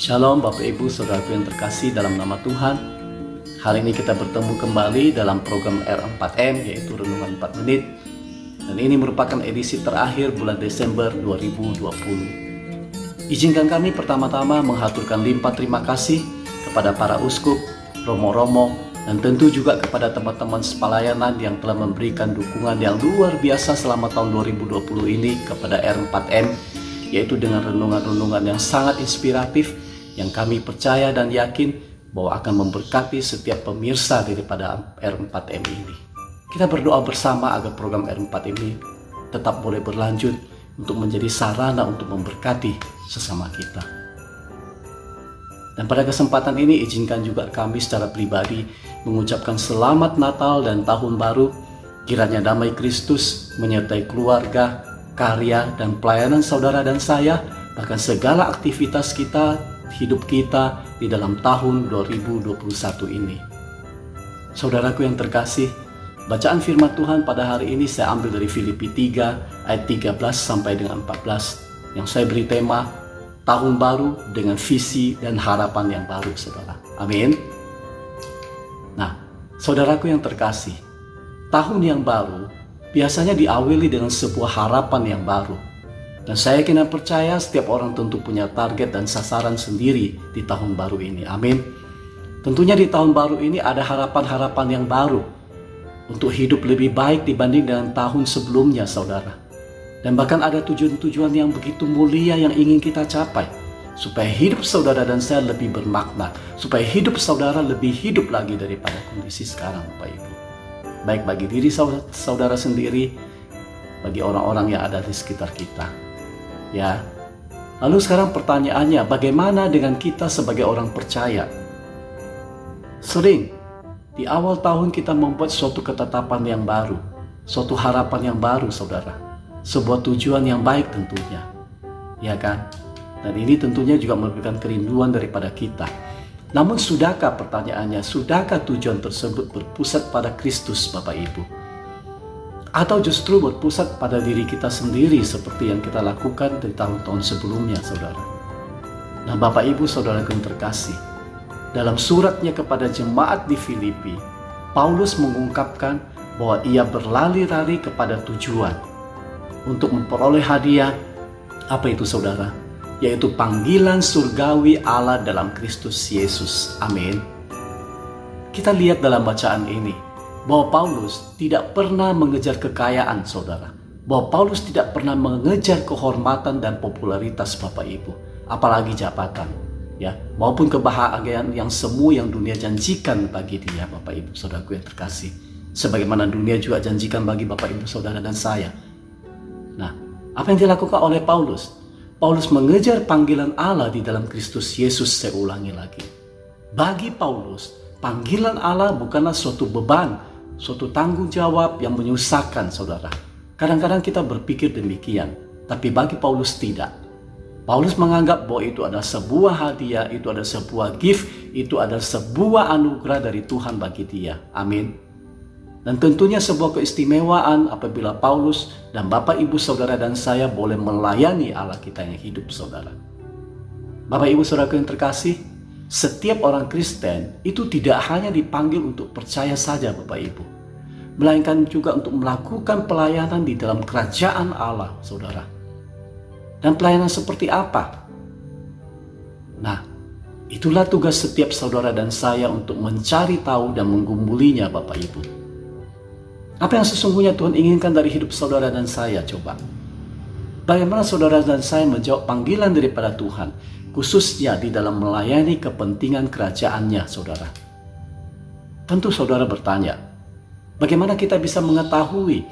Shalom Bapak Ibu Saudaraku yang terkasih dalam nama Tuhan. Hari ini kita bertemu kembali dalam program R4M, yaitu Renungan 4 Menit. Dan ini merupakan edisi terakhir bulan Desember 2020. Izinkan kami pertama-tama menghaturkan limpah terima kasih kepada para uskup, romo-romo, dan tentu juga kepada teman-teman sepelayanan yang telah memberikan dukungan yang luar biasa selama tahun 2020 ini kepada R4M, yaitu dengan renungan-renungan yang sangat inspiratif yang kami percaya dan yakin bahwa akan memberkati setiap pemirsa daripada R4M ini. Kita berdoa bersama agar program R4M ini tetap boleh berlanjut untuk menjadi sarana untuk memberkati sesama kita. Dan pada kesempatan ini izinkan juga kami secara pribadi mengucapkan selamat Natal dan Tahun Baru. Kiranya damai Kristus menyertai keluarga, karya, dan pelayanan saudara dan saya, bahkan segala aktivitas kita, hidup kita di dalam tahun 2021 ini. Saudaraku yang terkasih, bacaan firman Tuhan pada hari ini saya ambil dari Filipi 3 ayat 13 sampai dengan 14 yang saya beri tema Tahun Baru dengan visi dan harapan yang baru, saudara. Amin. Nah, saudaraku yang terkasih, tahun yang baru biasanya diawali dengan sebuah harapan yang baru. Dan saya yakin dan percaya setiap orang tentu punya target dan sasaran sendiri di tahun baru ini. Amin. Tentunya di tahun baru ini ada harapan-harapan yang baru untuk hidup lebih baik dibanding dengan tahun sebelumnya, saudara. Dan bahkan ada tujuan-tujuan yang begitu mulia yang ingin kita capai, supaya hidup saudara dan saya lebih bermakna, supaya hidup saudara lebih hidup lagi daripada kondisi sekarang, Bapak Ibu. Baik bagi diri saudara sendiri, bagi orang-orang yang ada di sekitar kita. Ya. Lalu sekarang pertanyaannya, bagaimana dengan kita sebagai orang percaya? Sering di awal tahun kita membuat suatu ketetapan yang baru, suatu harapan yang baru, saudara. Sebuah tujuan yang baik tentunya. Ya kan? Dan ini tentunya juga memberikan kerinduan daripada kita. Namun sudahkah pertanyaannya, sudahkah tujuan tersebut berpusat pada Kristus, Bapak Ibu? Atau justru berpusat pada diri kita sendiri seperti yang kita lakukan dari tahun-tahun sebelumnya, saudara? Nah, Bapak Ibu saudara yang terkasih, dalam suratnya kepada jemaat di Filipi, Paulus mengungkapkan bahwa ia berlari-lari kepada tujuan untuk memperoleh hadiah. Apa itu, saudara? Yaitu panggilan surgawi Allah dalam Kristus Yesus. Amin. Kita lihat dalam bacaan ini bahwa Paulus tidak pernah mengejar kekayaan, saudara. Bahwa Paulus tidak pernah mengejar kehormatan dan popularitas, Bapak Ibu, apalagi jabatan, ya, maupun kebahagiaan yang semu yang dunia janjikan bagi dia, Bapak Ibu saudaraku yang terkasih. Sebagaimana dunia juga janjikan bagi Bapak Ibu saudara dan saya. Nah, apa yang dilakukan oleh Paulus? Paulus mengejar panggilan Allah di dalam Kristus Yesus. Saya ulangi lagi. Bagi Paulus, panggilan Allah bukanlah suatu beban, suatu tanggung jawab yang menyusahkan, saudara. Kadang-kadang kita berpikir demikian, tapi bagi Paulus tidak. Paulus menganggap bahwa itu adalah sebuah hadiah, itu adalah sebuah gift, itu adalah sebuah anugerah dari Tuhan bagi dia. Amin. Dan tentunya sebuah keistimewaan apabila Paulus dan Bapak Ibu saudara dan saya boleh melayani Allah kita yang hidup, saudara. Bapak Ibu saudara yang terkasih, setiap orang Kristen itu tidak hanya dipanggil untuk percaya saja, Bapak Ibu, melainkan juga untuk melakukan pelayanan di dalam kerajaan Allah, saudara. Dan pelayanan seperti apa? Nah, itulah tugas setiap saudara dan saya untuk mencari tahu dan menggumulinya, Bapak Ibu. Apa yang sesungguhnya Tuhan inginkan dari hidup saudara dan saya, coba? Bagaimana saudara dan saya menjawab panggilan daripada Tuhan, khususnya di dalam melayani kepentingan kerajaannya, saudara? Tentu saudara bertanya, bagaimana kita bisa mengetahui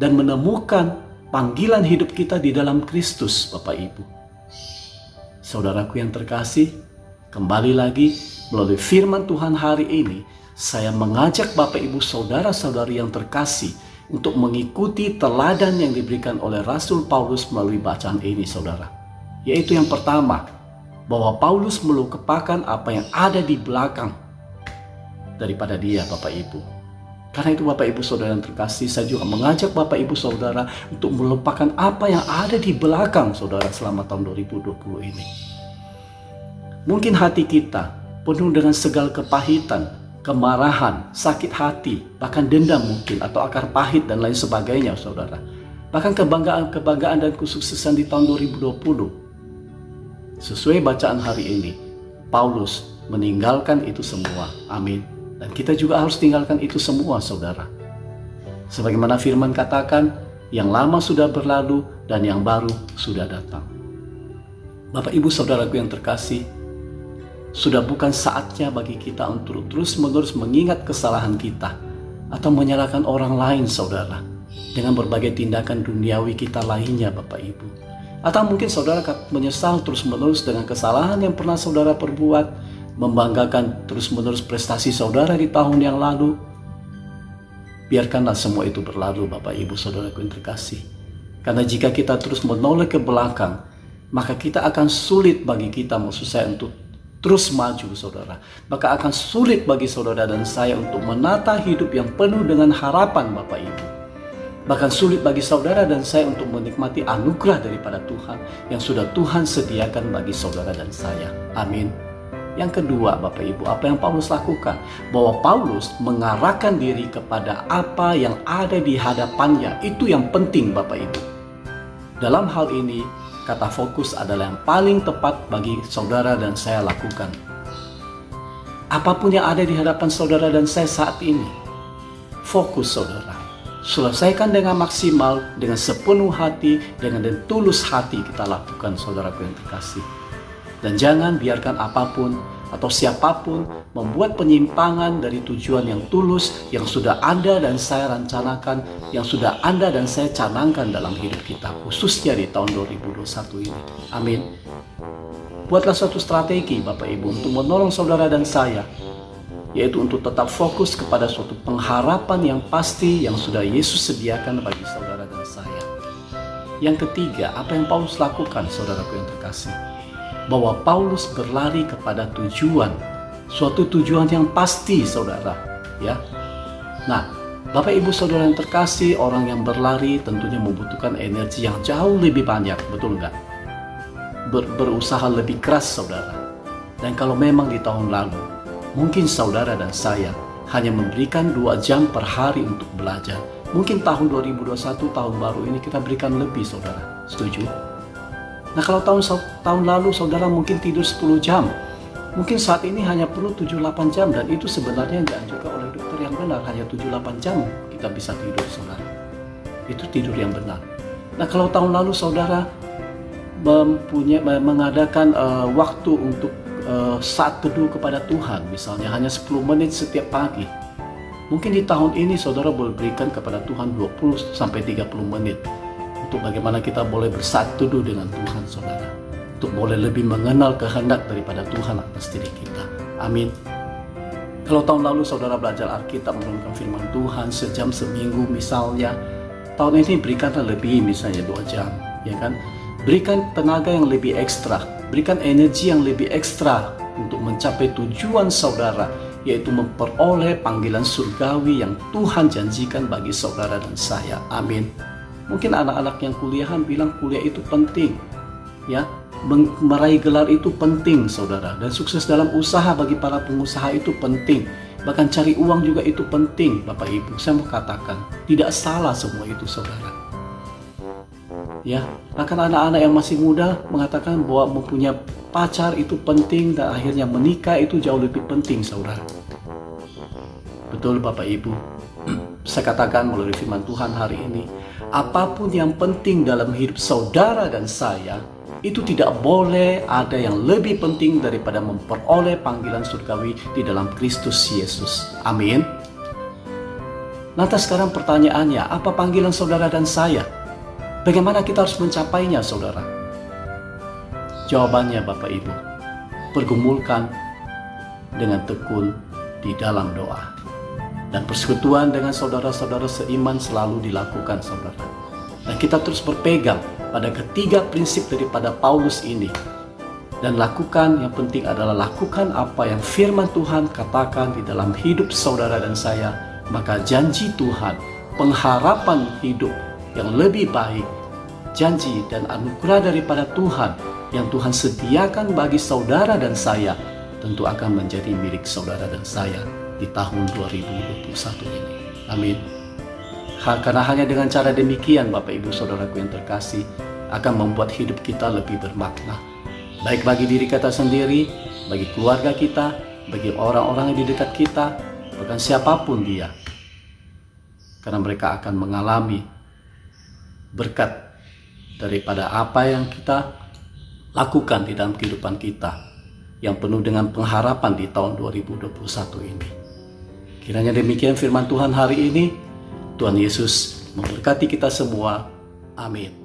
dan menemukan panggilan hidup kita di dalam Kristus, Bapak Ibu? Saudaraku yang terkasih, kembali lagi melalui firman Tuhan hari ini, saya mengajak Bapak Ibu saudara-saudari yang terkasih untuk mengikuti teladan yang diberikan oleh Rasul Paulus melalui bacaan ini, saudara. Yaitu yang pertama, bahwa Paulus melupakan apa yang ada di belakang daripada dia, Bapak Ibu. Karena itu Bapak Ibu saudara yang terkasih, saya juga mengajak Bapak Ibu saudara untuk melupakan apa yang ada di belakang saudara selama tahun 2020 ini. Mungkin hati kita penuh dengan segala kepahitan, kemarahan, sakit hati, bahkan dendam mungkin, atau akar pahit dan lain sebagainya, saudara. Bahkan kebanggaan dan kesuksesan di tahun 2020. Sesuai bacaan hari ini, Paulus meninggalkan itu semua. Amin. Dan kita juga harus tinggalkan itu semua, saudara. Sebagaimana firman katakan, yang lama sudah berlalu dan yang baru sudah datang. Bapak Ibu saudaraku yang terkasih, sudah bukan saatnya bagi kita untuk terus-menerus mengingat kesalahan kita atau menyalahkan orang lain, saudara, dengan berbagai tindakan duniawi kita lainnya, Bapak Ibu. Atau mungkin saudara menyesal terus-menerus dengan kesalahan yang pernah saudara perbuat, membanggakan terus-menerus prestasi saudara di tahun yang lalu. Biarkanlah semua itu berlalu, Bapak Ibu saudaraku yang terkasih. Karena jika kita terus menoleh ke belakang, maka kita akan sulit bagi kita, maksud saya, untuk terus maju, saudara. Maka akan sulit bagi saudara dan saya untuk menata hidup yang penuh dengan harapan, Bapak Ibu. Bahkan sulit bagi saudara dan saya untuk menikmati anugerah daripada Tuhan yang sudah Tuhan sediakan bagi saudara dan saya. Amin. Yang kedua, Bapak Ibu, apa yang Paulus lakukan? Bahwa Paulus mengarahkan diri kepada apa yang ada di hadapannya. Itu yang penting, Bapak Ibu. Dalam hal ini, kata fokus adalah yang paling tepat bagi saudara dan saya lakukan. Apapun yang ada di hadapan saudara dan saya saat ini, fokus saudara. Selesaikan dengan maksimal, dengan sepenuh hati, dengan tulus hati kita lakukan, saudaraku yang terkasih. Dan jangan biarkan apapun atau siapapun membuat penyimpangan dari tujuan yang tulus yang sudah Anda dan saya rencanakan, yang sudah Anda dan saya canangkan dalam hidup kita, khususnya di tahun 2021 ini. Amin. Buatlah suatu strategi, Bapak Ibu, untuk menolong saudara dan saya, yaitu untuk tetap fokus kepada suatu pengharapan yang pasti yang sudah Yesus sediakan bagi saudara dan saya. Yang ketiga, apa yang Paulus lakukan, saudaraku yang terkasih? Bahwa Paulus berlari kepada tujuan, suatu tujuan yang pasti, saudara, ya. Nah, Bapak Ibu saudara yang terkasih, orang yang berlari tentunya membutuhkan energi yang jauh lebih banyak, betul nggak? Berusaha lebih keras, saudara. Dan kalau memang di tahun lalu, mungkin saudara dan saya hanya memberikan 2 jam per hari untuk belajar. Mungkin tahun 2021, tahun baru ini kita berikan lebih, saudara. Setuju? Nah, kalau tahun lalu saudara mungkin tidur 10 jam. Mungkin saat ini hanya perlu 7-8 jam. Dan itu sebenarnya dianjurkan oleh dokter yang benar. Hanya 7-8 jam kita bisa tidur, saudara. Itu tidur yang benar. Nah, kalau tahun lalu saudara mengadakan waktu untuk saat teduh kepada Tuhan, misalnya hanya 10 menit setiap pagi. Mungkin di tahun ini saudara boleh berikan kepada Tuhan 20-30 menit. Untuk bagaimana kita boleh bersaat teduh dengan Tuhan, saudara. Untuk boleh lebih mengenal kehendak daripada Tuhan atas diri kita. Amin. Kalau tahun lalu saudara belajar Alkitab, merenungkan firman Tuhan sejam seminggu misalnya, tahun ini berikanlah lebih, misalnya 2 jam, ya kan? Berikan tenaga yang lebih ekstra, berikan energi yang lebih ekstra untuk mencapai tujuan saudara, yaitu memperoleh panggilan surgawi yang Tuhan janjikan bagi saudara dan saya. Amin. Mungkin anak-anak yang kuliahan bilang kuliah itu penting, ya, meraih gelar itu penting, saudara, dan sukses dalam usaha bagi para pengusaha itu penting, bahkan cari uang juga itu penting, Bapak Ibu. Saya mau katakan, tidak salah semua itu, saudara. Ya, bahkan anak-anak yang masih muda mengatakan bahwa mempunyai pacar itu penting dan akhirnya menikah itu jauh lebih penting, saudara. Betul, Bapak Ibu. Saya katakan melalui firman Tuhan hari ini, apapun yang penting dalam hidup saudara dan saya, itu tidak boleh ada yang lebih penting daripada memperoleh panggilan surgawi di dalam Kristus Yesus. Amin. Lantas sekarang pertanyaannya, apa panggilan saudara dan saya? Bagaimana kita harus mencapainya, saudara? Jawabannya, Bapak Ibu, pergumulkan dengan tekun di dalam doa. Dan persekutuan dengan saudara-saudara seiman selalu dilakukan, saudara. Dan kita terus berpegang pada ketiga prinsip daripada Paulus ini. Dan lakukan, yang penting adalah lakukan apa yang firman Tuhan katakan di dalam hidup saudara dan saya. Maka janji Tuhan, pengharapan hidup yang lebih baik, janji dan anugerah daripada Tuhan yang Tuhan sediakan bagi saudara dan saya tentu akan menjadi milik saudara dan saya di tahun 2021 ini. Amin. Karena hanya dengan cara demikian, Bapak Ibu Saudaraku yang terkasih, akan membuat hidup kita lebih bermakna. Baik bagi diri kita sendiri, bagi keluarga kita, bagi orang-orang yang di dekat kita, bahkan siapapun dia. Karena mereka akan mengalami berkat daripada apa yang kita lakukan di dalam kehidupan kita yang penuh dengan pengharapan di tahun 2021 ini. Kiranya demikian firman Tuhan hari ini. Tuhan Yesus memberkati kita semua. Amin.